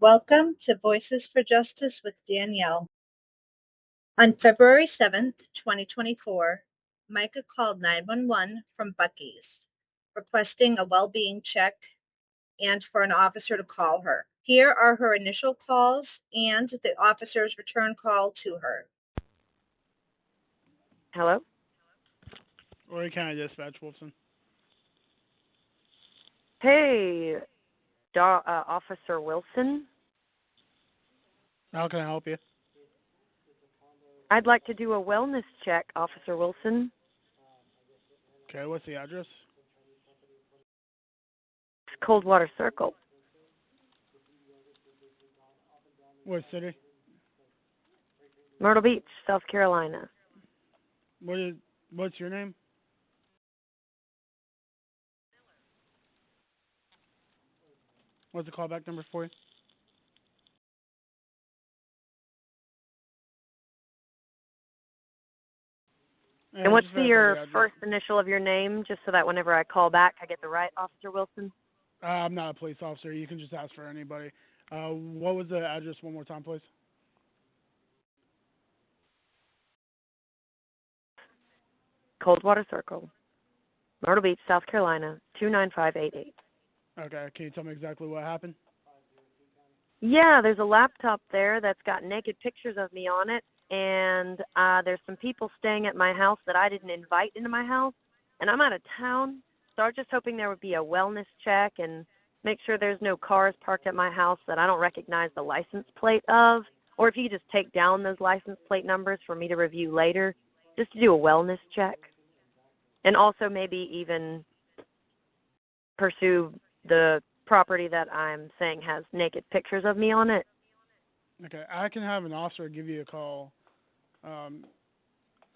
Welcome to Voices for Justice with Danielle. On February 7th, 2024, Mica called 911 from Buc-ee's, requesting a well-being check and for an officer to call her. Here are her initial calls and the officer's return call to her. Hello? Horry County Dispatch, Wolfson. Hey, Officer Wilson. How can I help you? I'd like to do a wellness check, Officer Wilson. Okay, what's the address? It's Coldwater Circle. What city? Myrtle Beach, South Carolina. What's your name? What's the callback number for you? And what's your first initial of your name, just so that whenever I call back, I get the right Officer Wilson? I'm not a police officer. You can just ask for anybody. What was the address one more time, please? Coldwater Circle, Myrtle Beach, South Carolina, 29588. Okay, can you tell me exactly what happened? Yeah, there's a laptop there that's got naked pictures of me on it, and there's some people staying at my house that I didn't invite into my house, and I'm out of town, so I was just hoping there would be a wellness check and make sure there's no cars parked at my house that I don't recognize the license plate of, or if you could just take down those license plate numbers for me to review later, just to do a wellness check, and also maybe even pursue the property that I'm saying has naked pictures of me on it. Okay, I can have an officer give you a call. I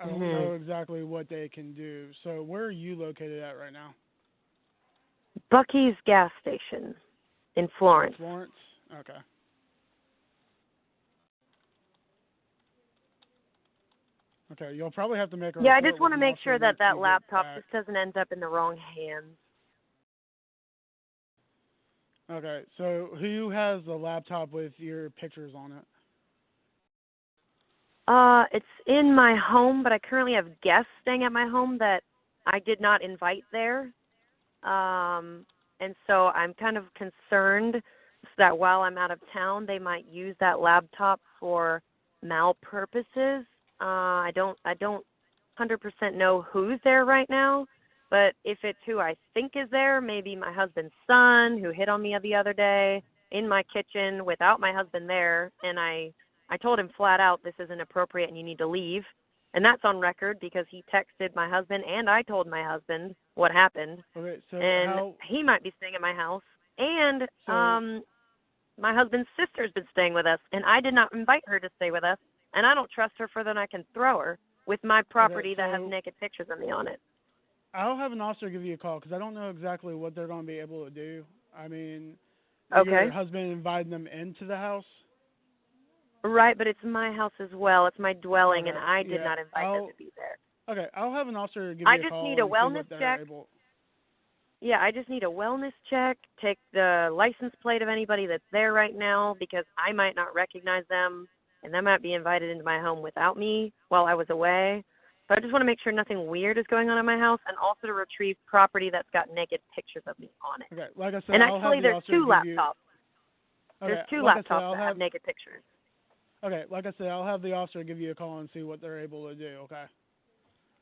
don't know exactly what they can do. So where are you located at right now? Buc-ee's gas station in Florence. Florence? Okay. Okay, you'll probably have to make a report. Yeah, I just want to make sure that that laptop just doesn't end up in the wrong hands. Okay, so who has the laptop with your pictures on it? It's in my home, but I currently have guests staying at my home that I did not invite there. And so I'm kind of concerned that while I'm out of town, they might use that laptop for malpurposes. I don't 100% know who's there right now, but if it's who I think is there, maybe my husband's son who hit on me the other day in my kitchen without my husband there, and I told him flat out, this isn't appropriate and you need to leave. And that's on record because he texted my husband and I told my husband what happened. Okay, so and he might be staying at my house. And my husband's sister's been staying with us, and I did not invite her to stay with us. And I don't trust her further than I can throw her with my property that has naked pictures of me on it. I'll have an officer give you a call because I don't know exactly what they're going to be able to do. I mean, okay. Your husband invited them into the house? Right, but it's my house as well. It's my dwelling, and I did not invite them to be there. Okay, I'll have an officer give you a call. I just need a wellness check. Yeah, I just need a wellness check, take the license plate of anybody that's there right now because I might not recognize them, and they might be invited into my home without me while I was away. So I just want to make sure nothing weird is going on in my house, and also to retrieve property that's got naked pictures of me on it. Okay, like I said, and actually, there's two laptops. There's two laptops that have naked pictures. Okay, like I said, I'll have the officer give you a call and see what they're able to do, okay?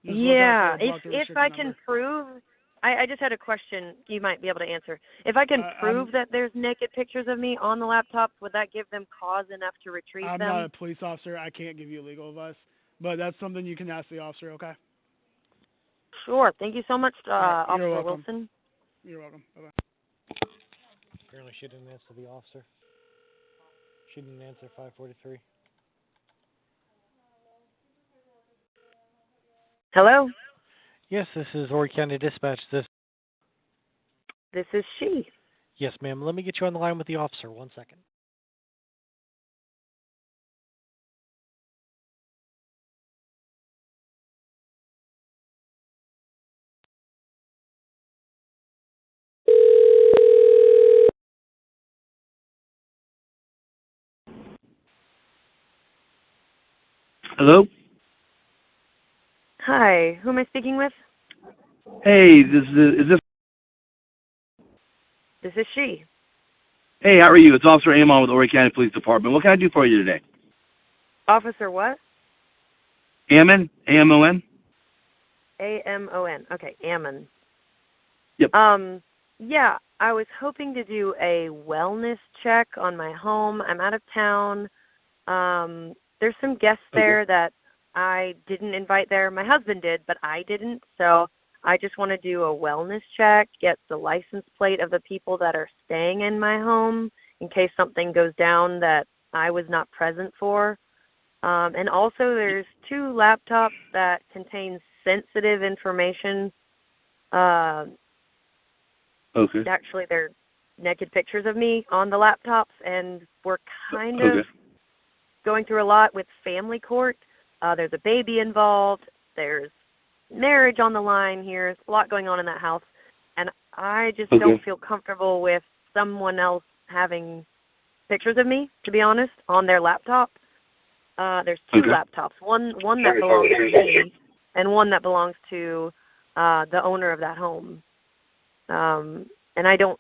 Yeah, if I can prove, I just had a question you might be able to answer. If I can prove that there's naked pictures of me on the laptop, would that give them cause enough to retrieve them? I'm not a police officer. I can't give you legal advice, but that's something you can ask the officer, okay? Sure. Thank you so much, Officer welcome. Wilson. You're welcome. Bye-bye. Apparently she didn't answer the officer. She didn't answer 543. Hello? Yes, this is Horry County Dispatch. This is she. Yes, ma'am. Let me get you on the line with the officer. 1 second. Hello? Hi, who am I speaking with? Hey, is this... This is she. Hey, how are you? It's Officer Amon with Horry County Police Department. What can I do for you today? Officer what? Ammon? A-M-O-N? A-M-O-N. Okay, Ammon. Yep. Yeah, I was hoping to do a wellness check on my home. I'm out of town. There's some guests there that I didn't invite there. My husband did, but I didn't. So I just want to do a wellness check, get the license plate of the people that are staying in my home in case something goes down that I was not present for. And also there's 2 laptops that contain sensitive information. Actually, they're naked pictures of me on the laptops, and we're kind of going through a lot with family court. There's a baby involved. There's marriage on the line here. There's a lot going on in that house, and I just don't feel comfortable with someone else having pictures of me, to be honest, on their laptop. There's 2 laptops, one that belongs to me and one that belongs to the owner of that home. And I don't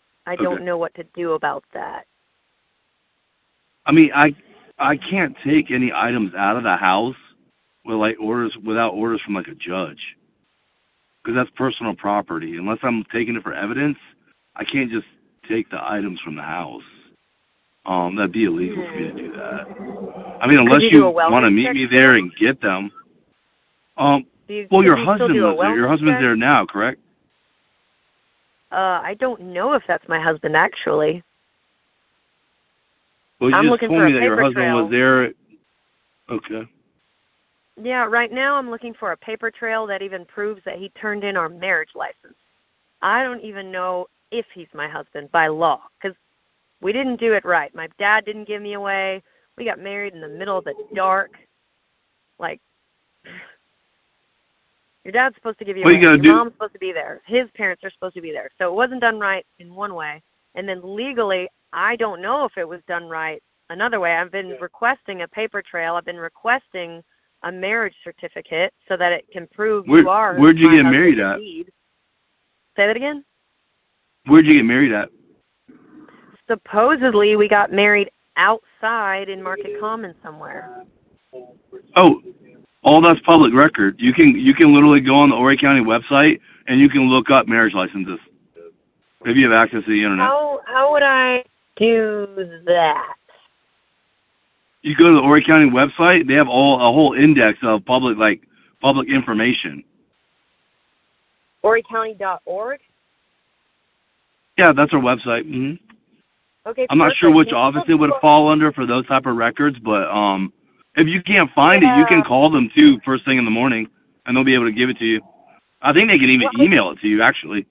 know what to do about that. I mean, I can't take any items out of the house without orders from like a judge, because that's personal property. Unless I'm taking it for evidence, I can't just take the items from the house. That'd be illegal for me to do that. I mean, unless you want to meet me there and get them. Well, your husband lives there. Your husband's there now, correct? I don't know if that's my husband, actually. Well, you I'm just looking told for me a that your paper husband trail. was there. Okay. Yeah, right now I'm looking for a paper trail that even proves that he turned in our marriage license. I don't even know if he's my husband by law, because we didn't do it right. My dad didn't give me away. We got married in the middle of the dark. Like, your dad's supposed to give you away. Your mom's supposed to be there. His parents are supposed to be there. So it wasn't done right in one way. And then legally, I don't know if it was done right another way. I've been requesting a paper trail. I've been requesting a marriage certificate so that it can prove you are. Where'd you get married at? Indeed. Say that again? Where'd you get married at? Supposedly, we got married outside in Market Commons somewhere. Oh, all that's public record. You can literally go on the Horry County website and you can look up marriage licenses if you have access to the internet. How would I do that? You go to the Horry County website. They have a whole index of public information. HorryCounty.org? Yeah, that's our website. Mm-hmm. Okay. I'm not sure which office it would fall under for those type of records, but if you can't find it, you can call them too first thing in the morning, and they'll be able to give it to you. I think they can even email it to you, actually.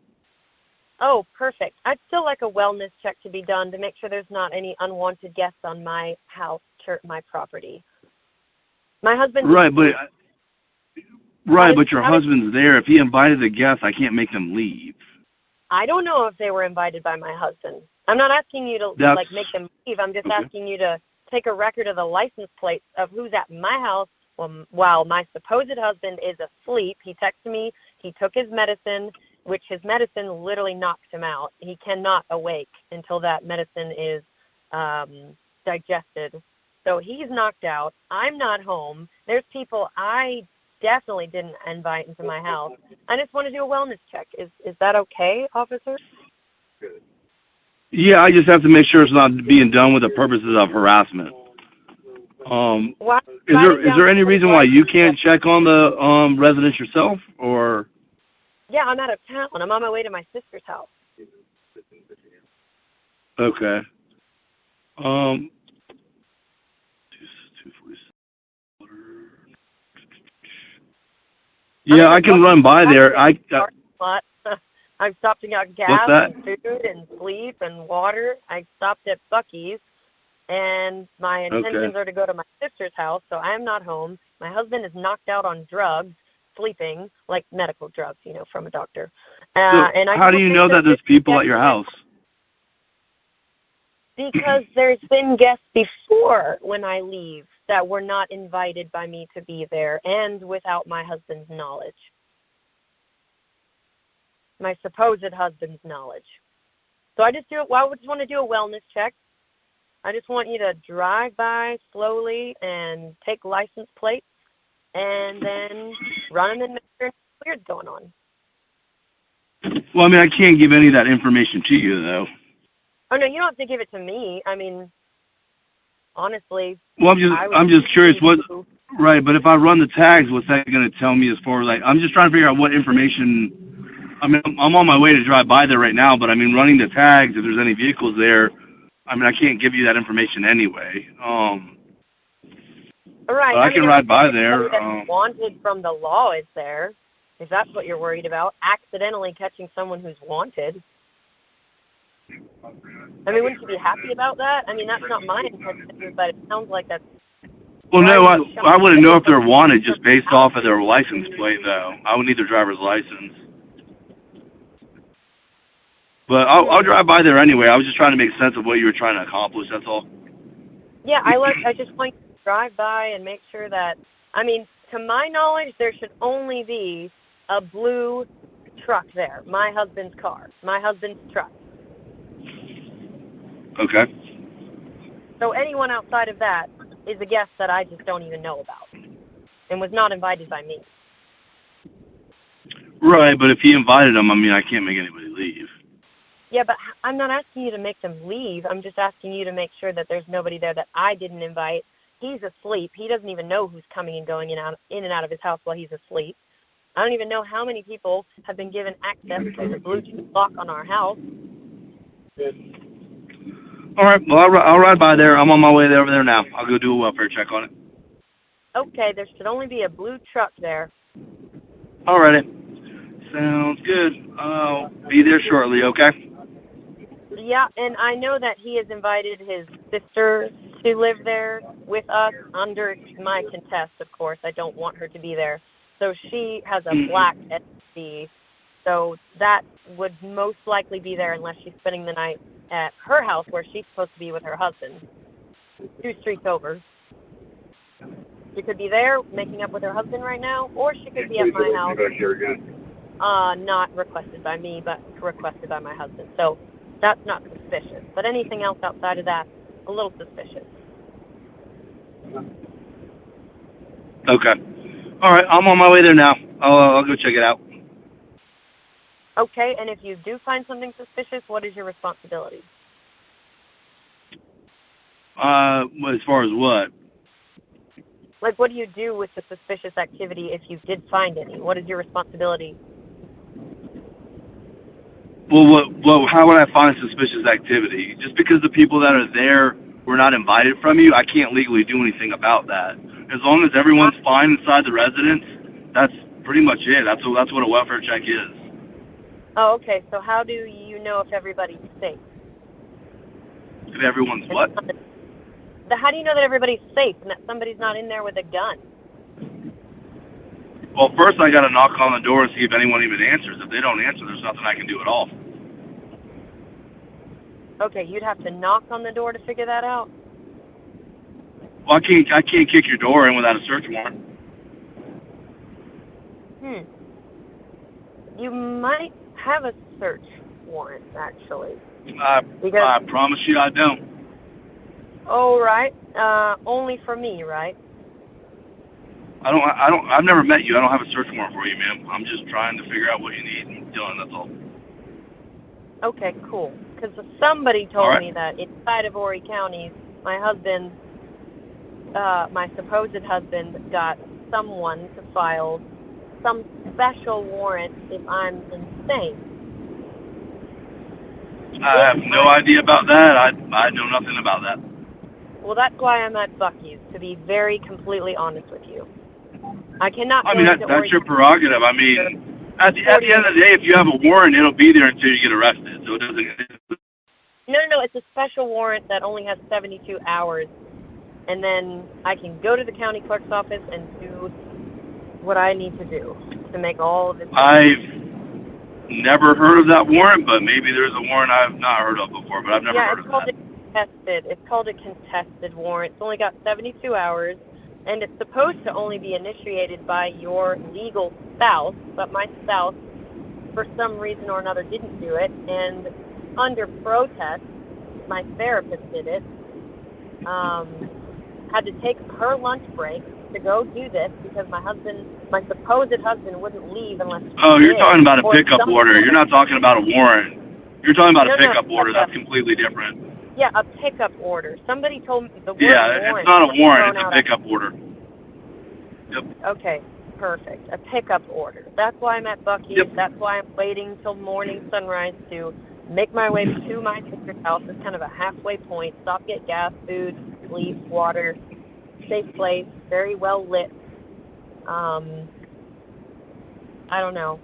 Oh, perfect. I'd still like a wellness check to be done to make sure there's not any unwanted guests on my house, my property. My husband. Right, but your husband's there. If he invited a guest, I can't make them leave. I don't know if they were invited by my husband. I'm not asking you to make them leave. I'm just asking you to take a record of the license plates of who's at my house while my supposed husband is asleep. He texted me. He took his medicine, which his medicine literally knocks him out. He cannot awake until that medicine is digested. So he's knocked out. I'm not home. There's people I definitely didn't invite into my house. I just want to do a wellness check. Is that okay, officer? Yeah, I just have to make sure it's not being done with the purposes of harassment. Is there any reason why you can't check on the residence yourself, or? Yeah, I'm out of town. I'm on my way to my sister's house. Okay. Yeah, I can run by there. I've stopped and got gas and food and sleep and water. I stopped at Buc-ee's, and my intentions are to go to my sister's house, so I am not home. My husband is knocked out on drugs, sleeping, like medical drugs, from a doctor. And how do you know that there's people at your house? Because there's been guests before when I leave that were not invited by me to be there and without my husband's knowledge. My supposed husband's knowledge. So I just want to do a wellness check. I just want you to drive by slowly and take license plates and then run them and make sure nothing weird's going on. Well, I mean, I can't give any of that information to you, though. Oh, no, you don't have to give it to me. I mean, honestly. Well, I'm just curious what, right, but if I run the tags, what's that going to tell me as far as, like, I'm just trying to figure out what information, I mean, I'm on my way to drive by there right now, but I mean, running the tags, if there's any vehicles there, I mean, I can't give you that information anyway. Right. I can ride by there. Wanted from the law is there, if that's what you're worried about, accidentally catching someone who's wanted. I mean, wouldn't you be happy about that? I mean, that's not my intention, but it sounds like that's... Well, no, I wouldn't know if they're wanted just based off of their license plate, though. I would need their driver's license. But I'll drive by there anyway. I was just trying to make sense of what you were trying to accomplish, that's all. Yeah, I just want you to drive by and make sure that... I mean, to my knowledge, there should only be a blue truck there. My husband's car. My husband's truck. Okay. So anyone outside of that is a guest that I just don't even know about and was not invited by me. Right, but if he invited them, I mean, I can't make anybody leave. Yeah, but I'm not asking you to make them leave. I'm just asking you to make sure that there's nobody there that I didn't invite. He's asleep. He doesn't even know who's coming and going in and out of his house while he's asleep. I don't even know how many people have been given access to the Bluetooth lock on our house. All right, well, I'll ride by there. I'm on my way over there now. I'll go do a welfare check on it. Okay, there should only be a blue truck there. All righty. Sounds good. I'll be there shortly, okay? Yeah, and I know that he has invited his sister to live there with us under my contest, of course. I don't want her to be there. So she has a black SUV. So that would most likely be there unless she's spending the night at her house where she's supposed to be with her husband, 2 streets over. She could be there making up with her husband right now, or she could be at my house, not requested by me, but requested by my husband. So that's not suspicious. But anything else outside of that, a little suspicious. Okay. All right, I'm on my way there now. I'll go check it out. Okay, and if you do find something suspicious, what is your responsibility? As far as what? Like, what do you do with the suspicious activity if you did find any? What is your responsibility? Well, how would I find suspicious activity? Just because the people that are there were not invited from you, I can't legally do anything about that. As long as everyone's fine inside the residence, that's pretty much it. That's what a welfare check is. Oh, okay. So how do you know if everybody's safe? If everyone's what? How do you know that everybody's safe and that somebody's not in there with a gun? Well, first I got to knock on the door and see if anyone even answers. If they don't answer, there's nothing I can do at all. Okay, you'd have to knock on the door to figure that out? Well, I can't kick your door in without a search warrant. You might have a search warrant, actually. I promise you I don't. Oh, right. Only for me, right? I've never met you. I don't have a search warrant for you, ma'am. I'm just trying to figure out what you need and done, that's all. Okay, cool. Because somebody told me that inside of Horry County, my husband, my supposed husband, got someone to file some special warrant if I'm insane. I have no idea about that. I know nothing about that. Well, that's why I'm at Buc-ee's, to be very completely honest with you. I cannot. I mean, that's your prerogative. I mean, at the end of the day, if you have a warrant, it'll be there until you get arrested. So it doesn't. No, it's a special warrant that only has 72 hours, and then I can go to the county clerk's office and do what I need to do to make all of this. I've never heard of that warrant, but maybe there's a warrant I've not heard of before, but I've never heard of that. contested. It's called a contested warrant. It's only got 72 hours, and it's supposed to only be initiated by your legal spouse, but my spouse, for some reason or another, didn't do it, and under protest, my therapist did it, had to take her lunch break to go do this because my supposed husband wouldn't leave unless Oh, you're talking about a pickup order. You're not talking about a warrant. You're talking about a pickup order. That's completely different. Yeah, a pickup order. Somebody told me the word Yeah, warrant. it's not a warrant. It's a pickup order. Yep. Okay, perfect. A pickup order. That's why I'm at Buc-ee's. Yep. That's why I'm waiting till morning sunrise to make my way to my sister's house. It's kind of a halfway point. Stop, get gas, food, sleep, water. Safe place, very well lit. I don't know.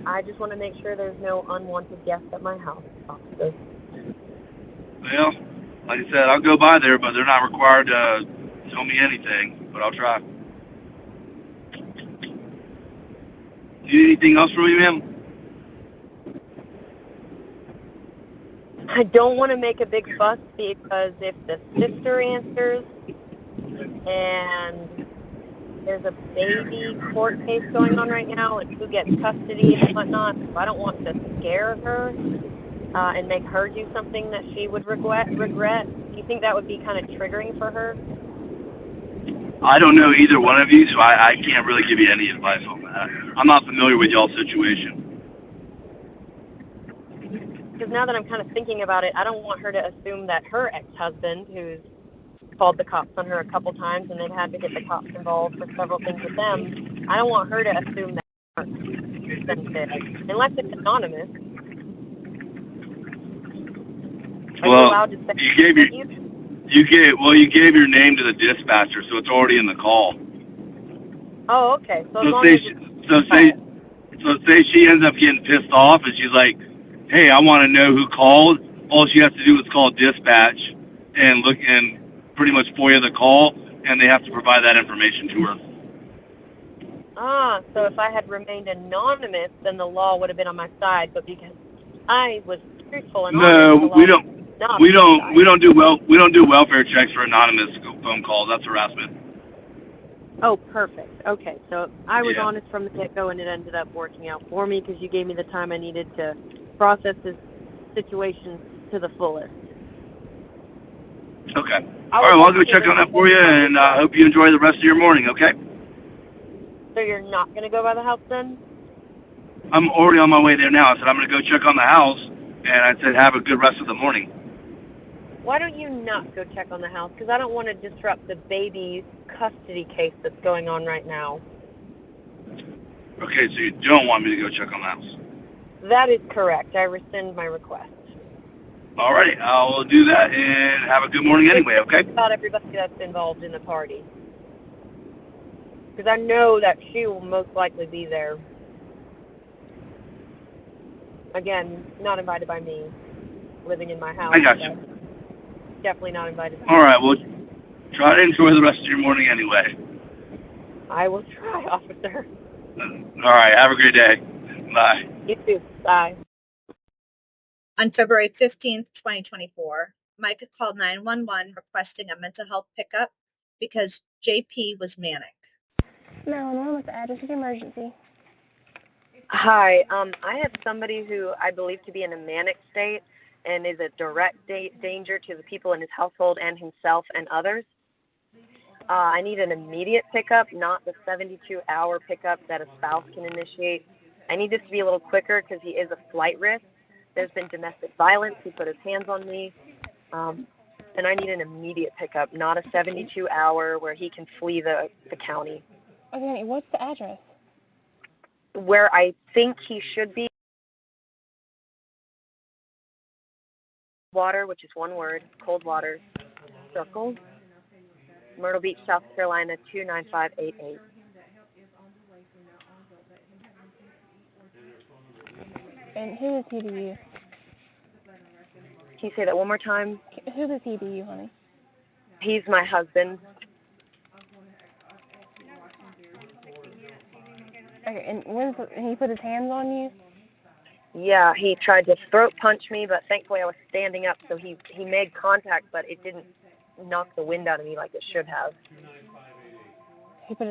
I just want to make sure there's no unwanted guests at my house. Well, like I said, I'll go by there, but they're not required to tell me anything. But I'll try. Do you need anything else from me, ma'am? I don't want to make a big fuss because if the sister answers and there's a baby court case going on right now and who gets custody and whatnot, so I don't want to scare her and make her do something that she would regret. Do you think that would be kind of triggering for her? I don't know either one of you, so I can't really give you any advice on that. I'm not familiar with y'all's situation. Because now that I'm kind of thinking about it, I don't want her to assume that her ex-husband, who's called the cops on her a couple times and they've had to get the cops involved for several things with them, I don't want her to assume that unless it's anonymous. Are you allowed to say you gave your name to the dispatcher, so it's already in the call. Oh, okay. So say she ends up getting pissed off and she's like, hey, I want to know who called. All she has to do is call dispatch and look and pretty much FOIA the call, and they have to provide that information to her. So if I had remained anonymous, then the law would have been on my side. But because I was truthful and honest, we don't do welfare checks for anonymous phone calls. That's harassment. Oh, perfect. Okay, so I was honest from the get-go, and it ended up working out for me because you gave me the time I needed to process this situation to the fullest. Okay. All right, well, I'll go check on that for you, and I hope you enjoy the rest of your morning, okay? So you're not going to go by the house then? I'm already on my way there now. I said I'm going to go check on the house, and I said have a good rest of the morning. Why don't you not go check on the house? Because I don't want to disrupt the baby's custody case that's going on right now. Okay, so you don't want me to go check on the house? That is correct. I rescind my request. All right, I'll do that, and have a good morning anyway, okay? About everybody that's involved in the party. Because I know that she will most likely be there. Again, not invited by me, living in my house. I got you. Definitely not invited. All right, well, try to enjoy the rest of your morning anyway. I will try, officer. All right, have a great day. Bye. You too. Bye. On February 15th, 2024, Mica called 911 requesting a mental health pickup because JP was manic. 911, what's the address of the emergency? Hi, I have somebody who I believe to be in a manic state and is a direct danger to the people in his household and himself and others. I need an immediate pickup, not the 72-hour pickup that a spouse can initiate. I need this to be a little quicker because he is a flight risk. There's been domestic violence. He put his hands on me. And I need an immediate pickup, not a 72-hour where he can flee the county. Okay, honey, what's the address? Where I think he should be. Water, which is one word, Cold Water Circle, Myrtle Beach, South Carolina, 29588. And who is he to you? Can you say that one more time? Who is he to you, honey? He's my husband. Okay, and when he put his hands on you? Yeah, he tried to throat punch me, but thankfully I was standing up, so he made contact, but it didn't knock the wind out of me like it should have.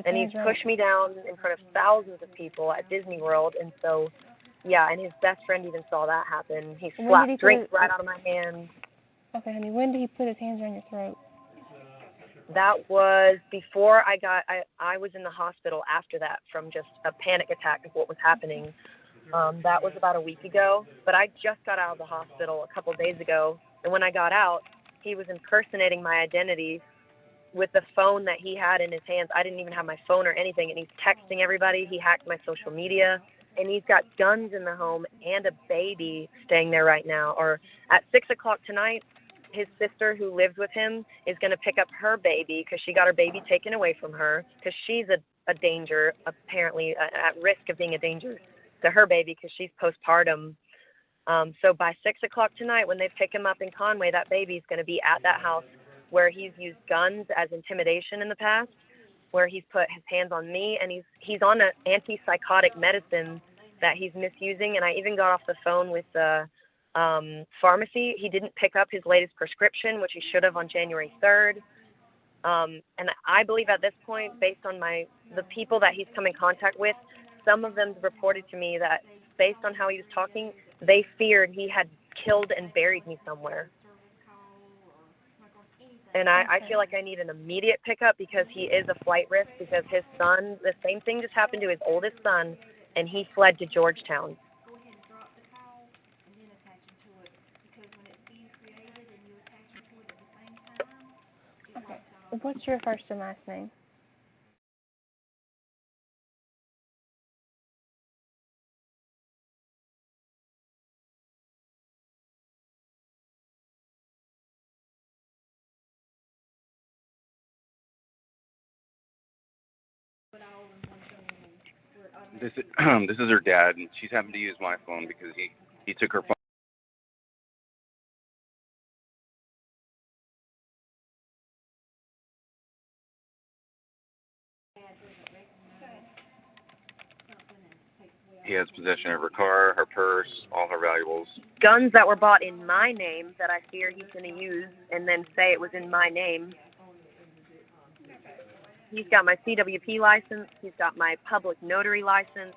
And he pushed me down in front of thousands of people at Disney World, and so, yeah, and his best friend even saw that happen. He slapped drinks right out of my hand. Okay, honey, when did he put his hands around your throat? That was before I was in the hospital after that from just a panic attack of what was happening. That was about a week ago, but I just got out of the hospital a couple of days ago, and when I got out, he was impersonating my identity with the phone that he had in his hands. I didn't even have my phone or anything, and he's texting everybody. He hacked my social media, and he's got guns in the home and a baby staying there right now. Or at 6 o'clock tonight, his sister who lives with him is going to pick up her baby because she got her baby taken away from her because she's a danger, apparently at risk of being a danger to her baby because she's postpartum. So by 6 o'clock tonight, when they pick him up in Conway, that baby's going to be at that house where he's used guns as intimidation in the past, where he's put his hands on me, and he's on an antipsychotic medicine that he's misusing. And I even got off the phone with the pharmacy. He didn't pick up his latest prescription, which he should have on January 3rd. And I believe at this point, based on the people that he's come in contact with, some of them reported to me that based on how he was talking, they feared he had killed and buried me somewhere. And I feel like I need an immediate pickup because he is a flight risk because his son, the same thing just happened to his oldest son, and he fled to Georgetown. Okay. What's your first and last name? This is this is her dad, and she's having to use my phone because he took her phone. He has possession of her car, her purse, all her valuables. Guns that were bought in my name that I fear he's going to use and then say it was in my name. He's got my CWP license, he's got my public notary license,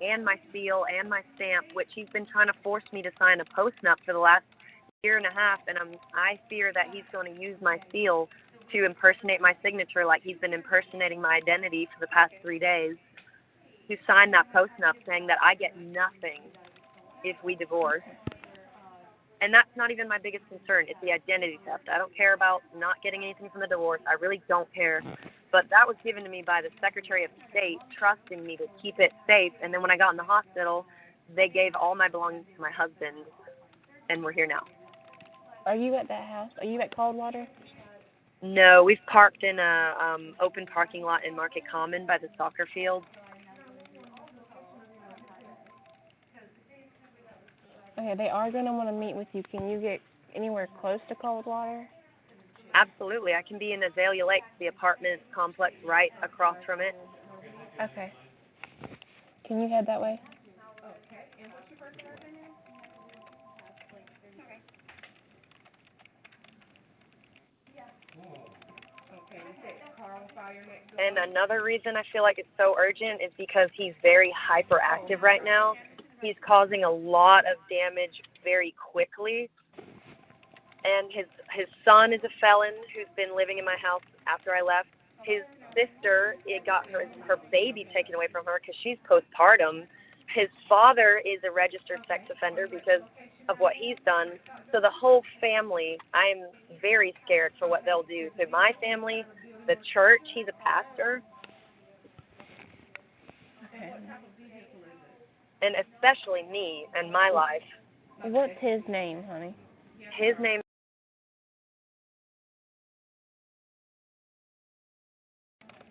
and my seal and my stamp, which he's been trying to force me to sign a post-nup for the last year and a half, and I fear that he's going to use my seal to impersonate my signature like he's been impersonating my identity for the past 3 days, to sign that post-nup saying that I get nothing if we divorce. And that's not even my biggest concern. It's the identity theft. I don't care about not getting anything from the divorce. I really don't care. But that was given to me by the Secretary of State, trusting me to keep it safe. And then when I got in the hospital, they gave all my belongings to my husband, and we're here now. Are you at that house? Are you at Coldwater? No, we've parked in a open parking lot in Market Common by the soccer field. Okay, they are going to want to meet with you. Can you get anywhere close to Coldwater? Absolutely. I can be in Azalea Lakes, the apartment complex right across from it. Okay. Can you head that way? And another reason I feel like it's so urgent is because he's very hyperactive right now. He's causing a lot of damage very quickly. And his son is a felon who's been living in my house after I left. His sister, it got her baby taken away from her because she's postpartum. His father is a registered sex offender because of what he's done. So the whole family, I'm very scared for what they'll do to my family, the church. He's a pastor. Okay. And especially me and my life. What's his name, honey? His name.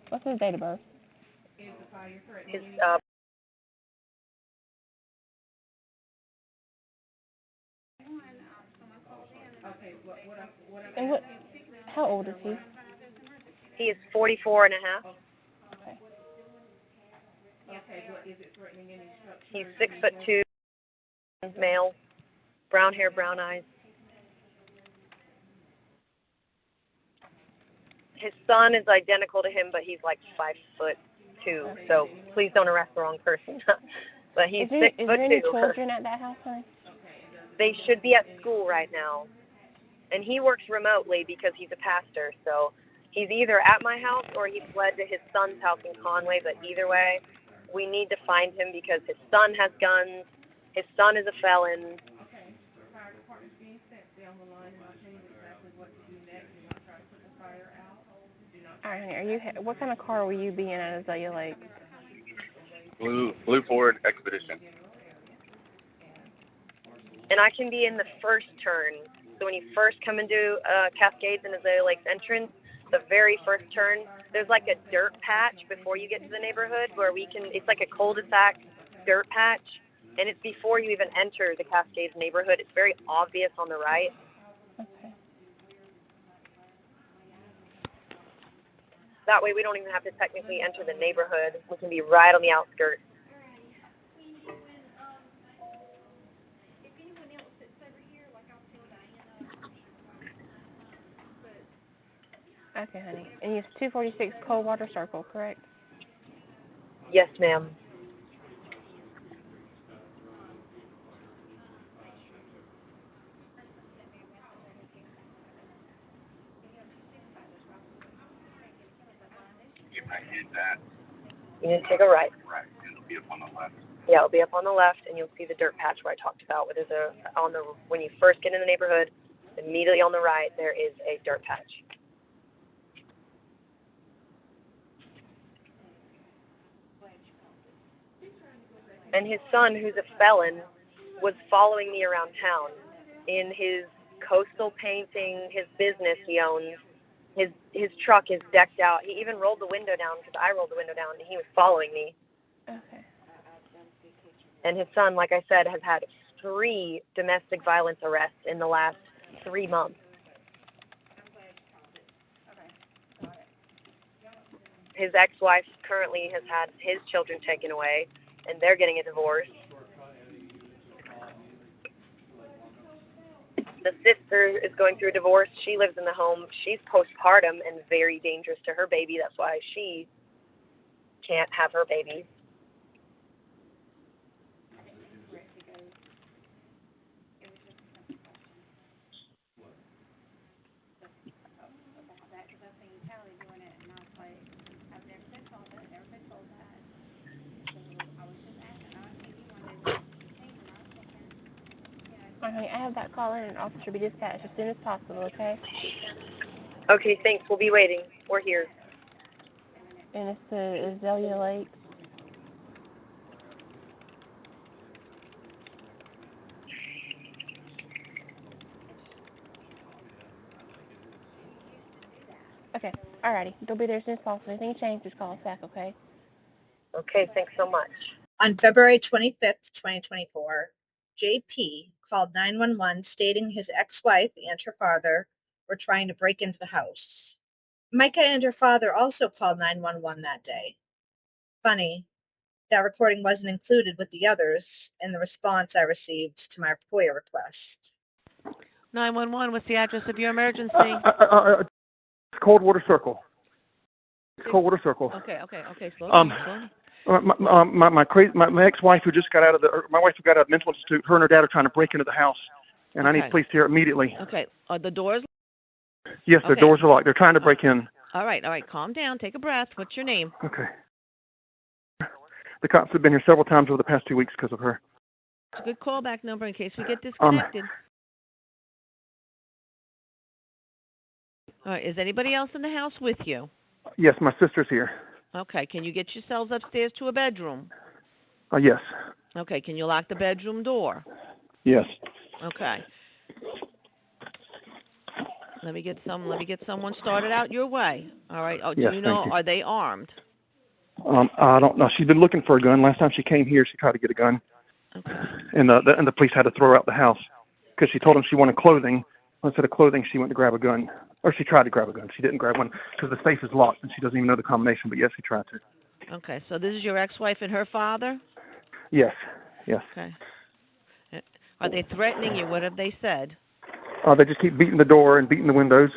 What's his date of birth? Is And how old is he? He is 44 and a half. Okay. He's 6'2". male, brown hair, brown eyes. His son is identical to him, but he's like 5'2", so please don't arrest the wrong person. But he's 6'2". Is there any children at that house, honey? They should be at school right now. And he works remotely because he's a pastor, so he's either at my house or he fled to his son's house in Conway, but either way, we need to find him because his son has guns, his son is a felon. All right, honey, what kind of car will you be in at Azalea Lake? Blue Ford Expedition. And I can be in the first turn. So when you first come into Cascades and Azalea Lake's entrance, the very first turn, there's like a dirt patch before you get to the neighborhood where it's like a cul-de-sac dirt patch, and it's before you even enter the Cascades neighborhood. It's very obvious on the right. Okay. That way we don't even have to technically enter the neighborhood. We can be right on the outskirts. Okay, honey. And you have 246 Coldwater Circle, correct? Yes, ma'am. If I hit that, You need to take a right. right, it'll be up on the left. Yeah, it'll be up on the left, and you'll see the dirt patch where I talked about. Where there's when you first get in the neighborhood, immediately on the right, there is a dirt patch. And his son, who's a felon, was following me around town in his coastal painting, his business he owns. His truck is decked out. He even rolled the window down because I rolled the window down, and he was following me. Okay. And his son, like I said, has had 3 domestic violence arrests in the last 3 months. His ex-wife currently has had his children taken away, and they're getting a divorce. The sister is going through a divorce. She lives in the home. She's postpartum and very dangerous to her baby. That's why she can't have her baby. All right, honey, I have that call in, and officer will be dispatched as soon as possible, okay? Okay, thanks. We'll be waiting. We're here. And it's the Azalea Lake. Okay, alrighty. They'll be there as soon as possible. Anything changes, just call us back, okay? Okay, thanks so much. On February 25th, 2024, JP called 911 stating his ex-wife and her father were trying to break into the house. Mica and her father also called 911 that day. Funny, that recording wasn't included with the others in the response I received to my FOIA request. 911, what's the address of your emergency? It's Coldwater Circle. It's Coldwater Circle. Okay. Slow down. My ex-wife who just got out of my wife who got out of the mental institute, her and her dad are trying to break into the house, and I need police here immediately. Okay. Are the doors? Yes, their doors are locked. They're trying to break in. All right. Calm down. Take a breath. What's your name? Okay. The cops have been here several times over the past 2 weeks because of her. It's a good callback number in case we get disconnected. All right. Is anybody else in the house with you? Yes, my sister's here. Okay. Can you get yourselves upstairs to a bedroom? Yes. Okay. Can you lock the bedroom door? Yes. Okay. Let me get someone started out your way. All right. Oh, do yes, you know? Thank you. Are they armed? I don't know. She's been looking for a gun. Last time she came here, she tried to get a gun. Okay. And the police had to throw her out the house because she told them she wanted clothing. Instead of clothing, she went to grab a gun. Or she tried to grab a gun. She didn't grab one because the safe is locked and she doesn't even know the combination, but yes, she tried to. Okay, so this is your ex-wife and her father? Yes. Okay. Are they threatening you? What have they said? They just keep beating the door and beating the windows,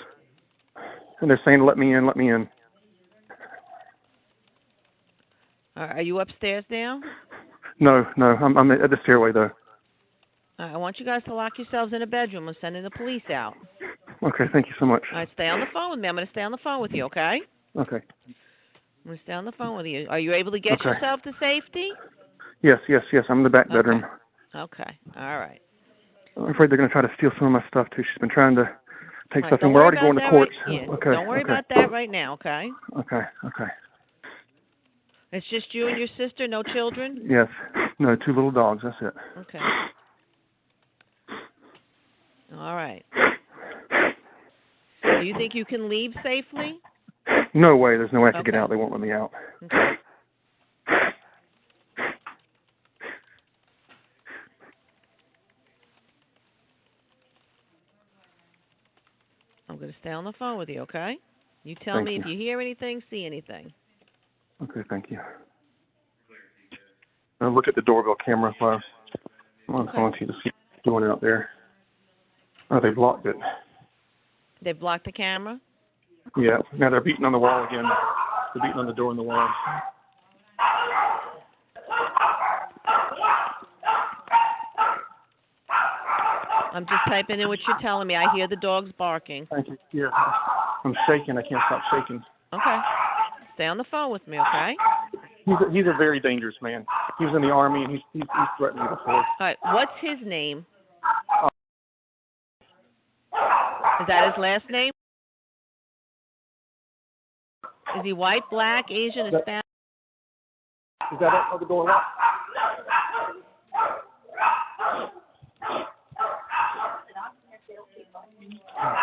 and they're saying, "Let me in, let me in." Are you upstairs now? No, I'm at the stairway though. I want you guys to lock yourselves in a bedroom. I'm sending the police out. Okay, thank you so much. All right, stay on the phone with me. I'm going to stay on the phone with you, okay? Okay. I'm going to stay on the phone with you. Are you able to get yourself to safety? Yes. I'm in the back bedroom. Okay. All right. I'm afraid they're going to try to steal some of my stuff too. She's been trying to take stuff, and Don't we're worry already going about to that court. Okay. Don't worry about that right now, okay? Okay. It's just you and your sister, no children? Yes. No, 2 little dogs. That's it. Okay. All right. Do you think you can leave safely? No way. There's no way I could get out. They won't let me out. Okay. I'm going to stay on the phone with you, okay? You tell me if you hear anything, see anything. Okay, thank you. I'll look at the doorbell camera while I'm on the phone to you to see what's going out there. Oh, they blocked it. They blocked the camera? Yeah, now they're beating on the wall again. They're beating on the door and the wall. I'm just typing in what you're telling me. I hear the dogs barking. Thank you. Yeah, I'm shaking. I can't stop shaking. Okay. Stay on the phone with me, okay? He's a very dangerous man. He was in the Army, and he's threatened me before. All right. What's his name? Is that his last name? Is he white, black, Asian, Hispanic? Is that it? Oh, the door locked?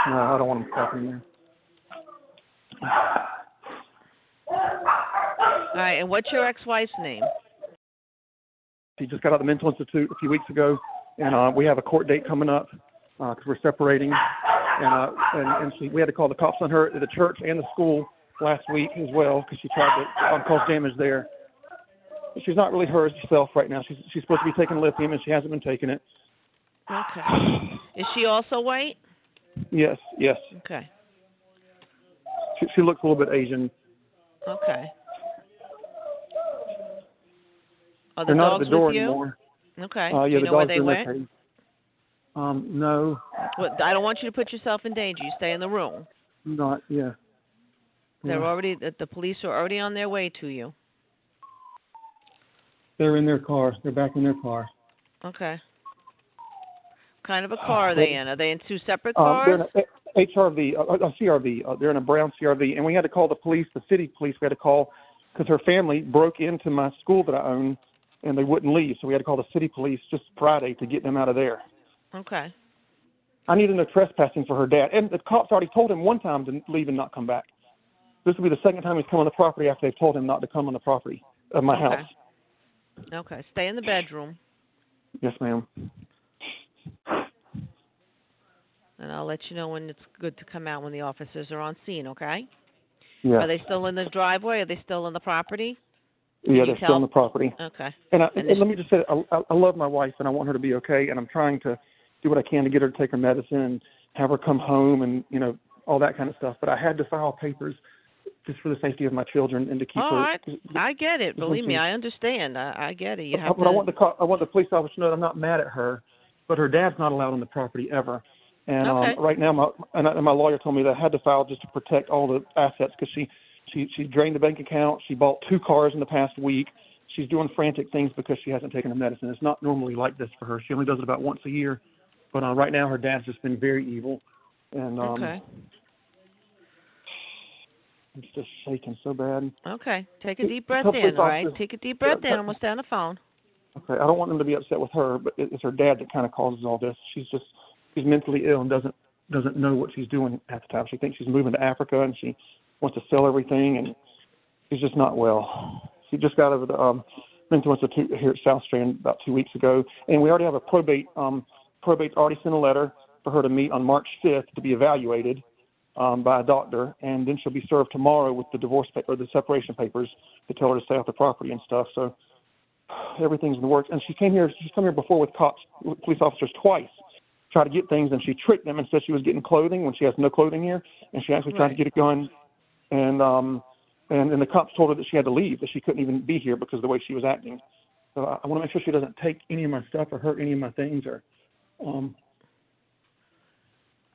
No, I don't want him talking there. All right, and what's your ex-wife's name? She just got out of the mental institute a few weeks ago, and we have a court date coming up because we're separating. And we had to call the cops on her at the church and the school last week as well because she tried to cause damage there. She's not really herself right now. She's supposed to be taking lithium, and she hasn't been taking it. Okay. Is she also white? Yes. Okay. She looks a little bit Asian. Okay. Are the They're not dogs at the door with you? Anymore. Okay. Yeah, Do you the know where dogs they are went? in their cage. No. Well, I don't want you to put yourself in danger. You stay in the room. Not, yeah. They're already, the police are already on their way to you. They're in their car. They're back in their car. Okay. What kind of a car are they in? Are they in 2 separate cars? They're in a HRV, a CRV. They're in a brown CRV, and we had to call the police, the city police. We had to call because her family broke into my school that I own, and they wouldn't leave. So we had to call the city police just Friday to get them out of there. Okay. I needed no trespassing for her dad, and the cops already told him one time to leave and not come back. This will be the second time he's come on the property after they've told him not to come on the property of my house. Okay. Stay in the bedroom. Yes, ma'am. And I'll let you know when it's good to come out when the officers are on scene, okay? Yeah. Are they still in the driveway? Are they still in the property? Yeah, they're still on the property. Okay. And let me just say, I love my wife, and I want her to be okay, and I'm trying to do what I can to get her to take her medicine and have her come home and, all that kind of stuff. But I had to file papers just for the safety of my children and to keep her. All right. I get it. Believe me, I understand. I get it. You have but I want the police officer to know that I'm not mad at her, but her dad's not allowed on the property ever. And right now, my lawyer told me that I had to file just to protect all the assets because she drained the bank account. She bought 2 cars in the past week. She's doing frantic things because she hasn't taken her medicine. It's not normally like this for her. She only does it about once a year. But right now, her dad's just been very evil. And it's just shaking so bad. Okay. Take a deep breath in, all right? Take a deep breath in. I'm going to stay on the phone. Okay. I don't want them to be upset with her, but it's her dad that kind of causes all this. She's mentally ill and doesn't know what she's doing at the time. She thinks she's moving to Africa and she wants to sell everything, and she's just not well. She just got out of the mental institute here at South Strand about 2 weeks ago, and we already have a probate. Probate's already sent a letter for her to meet on March 5th to be evaluated by a doctor, and then she'll be served tomorrow with the divorce or the separation papers to tell her to stay off the property and stuff. So everything's in the works. And she's come here before with cops, with police officers twice, tried to get things, and she tricked them and said she was getting clothing when she has no clothing here, and she actually tried to get a gun, and the cops told her that she had to leave, that she couldn't even be here because of the way she was acting. So I want to make sure she doesn't take any of my stuff or hurt any of my things, or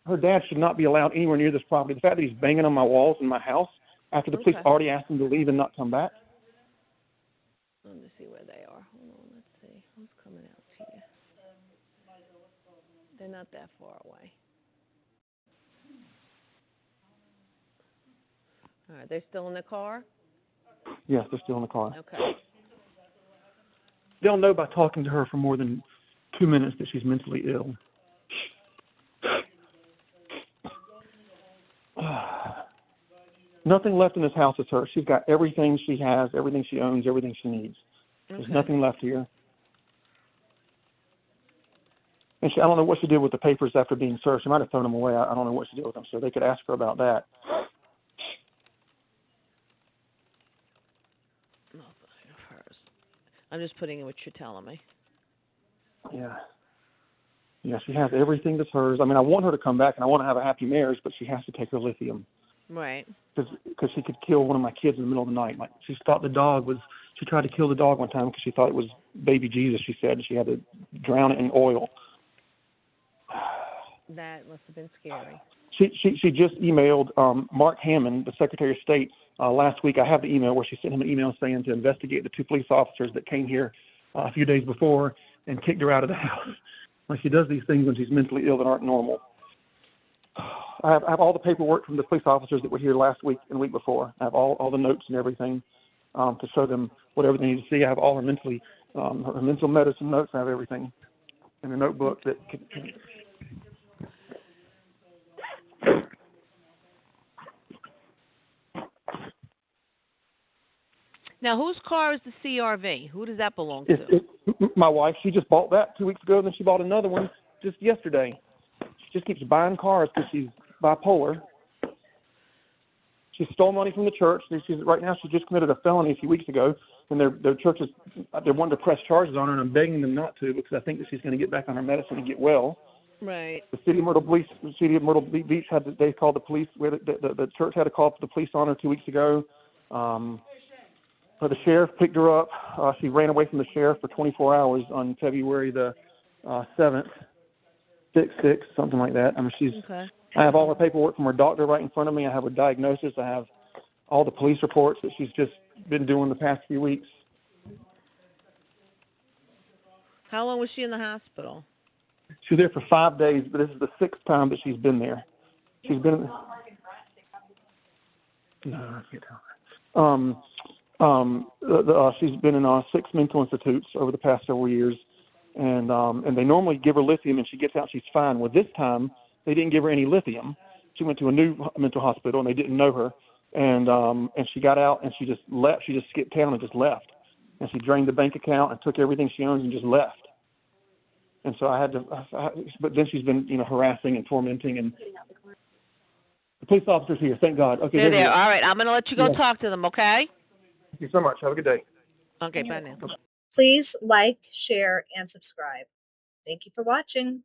her dad should not be allowed anywhere near this property. The fact that he's banging on my walls in my house after the police already asked him to leave and not come back. Let me see where they are. Hold on, let's see. Who's coming out to you? They're not that far away. All right, they're still in the car? Yes, they're still in the car. Okay. They'll know by talking to her for more than 2 minutes that she's mentally ill. Nothing left in this house is hers. She's got everything she has, everything she owns, everything she needs. There's nothing left here. And I don't know what she did with the papers after being searched. She might have thrown them away. I don't know what she did with them, so they could ask her about that. Nothing of hers. I'm just putting in what you're telling me. Yeah. Yeah, she has everything that's hers. I mean, I want her to come back, and I want to have a happy marriage, but she has to take her lithium. Right. Because she could kill one of my kids in the middle of the night. Like, she thought the dog was, she tried to kill the dog one time because she thought it was baby Jesus, she said, and she had to drown it in oil. That must have been scary. She just emailed Mark Hammond, the Secretary of State, last week. I have the email where she sent him an email saying to investigate the 2 police officers that came here a few days before and kicked her out of the house. Like, she does these things when she's mentally ill that aren't normal. I have all the paperwork from the police officers that were here last week and the week before. I have all the notes and everything to show them whatever they need to see. I have all her her mental medicine notes. I have everything in a notebook that can. Now, whose car is the CRV? Who does that belong to? It's my wife. She just bought that 2 weeks ago, and then she bought another one just yesterday. She just keeps buying cars because she's bipolar. She stole money from the church. Right now she just committed a felony a few weeks ago, and their churches, they're wanting to press charges on her, and I'm begging them not to because I think that she's going to get back on her medicine and get well. Right. The city of Myrtle Beach they called the police. The church had to call the police on her 2 weeks ago. The sheriff picked her up. She ran away from the sheriff for 24 hours on February the 7th, 6/6, something like that. I mean, I have all her paperwork from her doctor right in front of me. I have her diagnosis. I have all the police reports that she's just been doing the past few weeks. How long was she in the hospital? She was there for 5 days, but this is the 6th time that she's been there. She's been. No, I can't tell. She's been in 6 mental institutes over the past several years, and they normally give her lithium, and she gets out, she's fine. Well, this time they didn't give her any lithium. She went to a new mental hospital, and they didn't know her, and she got out, and she just left. She just skipped town and just left, and she drained the bank account and took everything she owns and just left. And so I had to, but then she's been, harassing and tormenting, and the police officer's here. Thank God. Okay, they're there. All right, I'm going to let you go talk to them. Okay. Thank you so much. Have a good day. Okay, bye now. Please like, share, and subscribe. Thank you for watching.